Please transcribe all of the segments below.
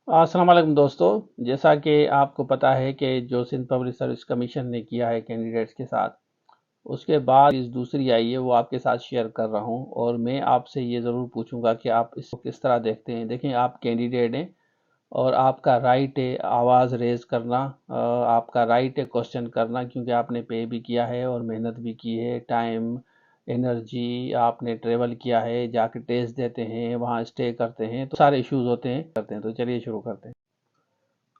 अस्सलाम वालेकुम दोस्तों। जैसा कि आपको पता है कि जो सिंध पब्लिक सर्विस कमीशन ने किया है कैंडिडेट्स के साथ, उसके बाद इस दूसरी आई है वो आपके साथ शेयर कर रहा हूं। और मैं आपसे ये ज़रूर पूछूंगा कि आप इसको किस तरह देखते हैं। देखें, आप कैंडिडेट हैं और आपका राइट है आवाज़ रेज करना, आपका राइट है क्वेश्चन करना, क्योंकि आपने पे भी किया है और मेहनत भी की है, टाइम एनर्जी आपने ट्रेवल किया है, जाके टेस्ट देते हैं, वहाँ स्टे करते हैं, तो सारे इश्यूज होते हैं करते हैं। तो चलिए शुरू करते हैं।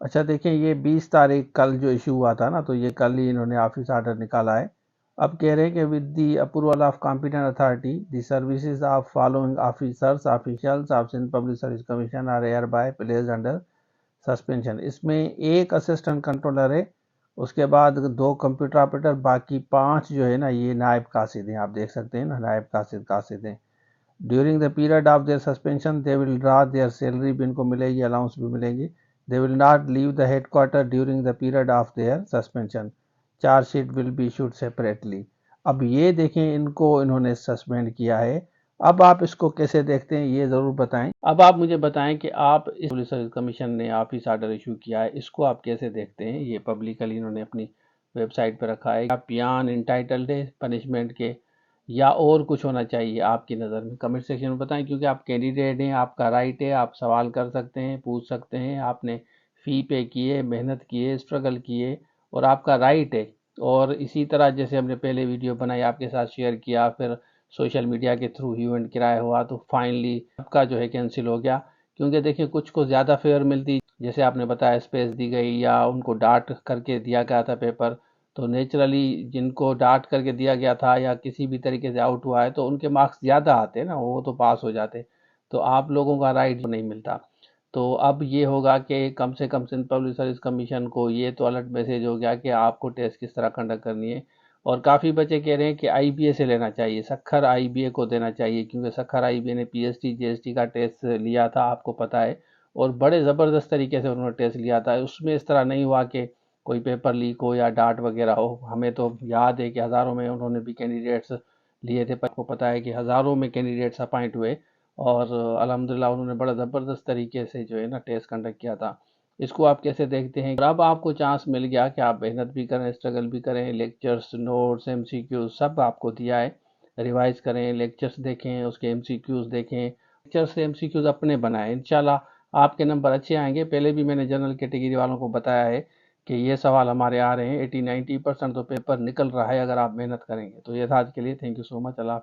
अच्छा देखें, ये 20 तारीख कल जो इशू हुआ था ना, तो ये कल ही इन्होंने ऑफिस आर्डर निकाला है। अब कह रहे हैं कि with the approval of competent authority the services of following officers officials of Sindh public service commission are hereby placed under suspension. इसमें एक असिस्टेंट कंट्रोलर है, उसके बाद दो कंप्यूटर ऑपरेटर, बाकी पांच जो है ना ये नायब कासिद हैं। आप देख सकते हैं ना, नायब कासिद कासिद हैं। During the period of their suspension they will draw there salary भी इनको मिलेगी, अलाउंस भी मिलेगी। They will not leave the headquarter during the period of their suspension. Chargesheet will be issued separately. अब ये देखें, इनको इन्होंने सस्पेंड किया है। अब आप इसको कैसे देखते हैं ये ज़रूर बताएं। अब आप मुझे बताएं कि आप इस पुलिस सर्विस कमीशन ने ऑफिस आर्डर इशू किया है, इसको आप कैसे देखते हैं। ये पब्लिकली इन्होंने अपनी वेबसाइट पर रखा है। आप पियान इंटाइटल्ड है पनिशमेंट के, या और कुछ होना चाहिए आपकी नज़र में? कमेंट सेक्शन में बताएं, क्योंकि आप कैंडिडेट हैं, आपका राइट है, आप सवाल कर सकते हैं, पूछ सकते हैं। आपने फ़ी पे किए, मेहनत किए, स्ट्रगल किए, और आपका राइट है। और इसी तरह जैसे हमने पहले वीडियो बनाई, आपके साथ शेयर किया, फिर सोशल मीडिया के थ्रू इवेंट किराया हुआ, तो फाइनली आपका जो है कैंसिल हो गया। क्योंकि देखिए, कुछ को ज़्यादा फेवर मिलती, जैसे आपने बताया स्पेस दी गई या उनको डांट करके दिया गया था पेपर, तो नेचुरली जिनको डांट करके दिया गया था या किसी भी तरीके से आउट हुआ है, तो उनके मार्क्स ज़्यादा आते हैं ना, वो तो पास हो जाते। तो आप लोगों का राइट नहीं मिलता। तो अब ये होगा कि कम से कम सिंध पब्लिक सर्विस कमीशन को ये तो अलर्ट मैसेज हो गया कि आपको टेस्ट किस तरह कंडक्ट करनी है। और काफ़ी बच्चे कह रहे हैं कि आईबीए से लेना चाहिए, सखर आईबीए को देना चाहिए, क्योंकि सखर आईबीए ने पीएसटी जीएसटी का टेस्ट लिया था, आपको पता है, और बड़े ज़बरदस्त तरीके से उन्होंने टेस्ट लिया था। उसमें इस तरह नहीं हुआ कि कोई पेपर लीक हो या डांट वगैरह हो। हमें तो याद है कि हज़ारों में उन्होंने भी कैंडिडेट्स लिए थे, पर आपको पता है कि हज़ारों में कैंडिडेट्स अपॉइंट हुए, और अल्हम्दुलिल्लाह उन्होंने बड़ा ज़बरदस्त तरीके से जो है ना टेस्ट कंडक्ट किया था। इसको आप कैसे देखते हैं? और अब आपको चांस मिल गया कि आप मेहनत भी करें, स्ट्रगल भी करें, लेक्चर्स, नोट्स, एमसीक्यूज सब आपको दिया है। रिवाइज करें, लेक्चर्स देखें, उसके एमसीक्यूज देखें, लेक्चर्स से एमसीक्यूज अपने बनाएं। इंशाल्लाह आपके नंबर अच्छे आएंगे। पहले भी मैंने जनरल कैटेगरी वालों को बताया है कि ये सवाल हमारे आ रहे हैं, 80-90% तो पेपर निकल रहा है अगर आप मेहनत करेंगे। तो ये था आज के लिए। Thank you so much. Allah.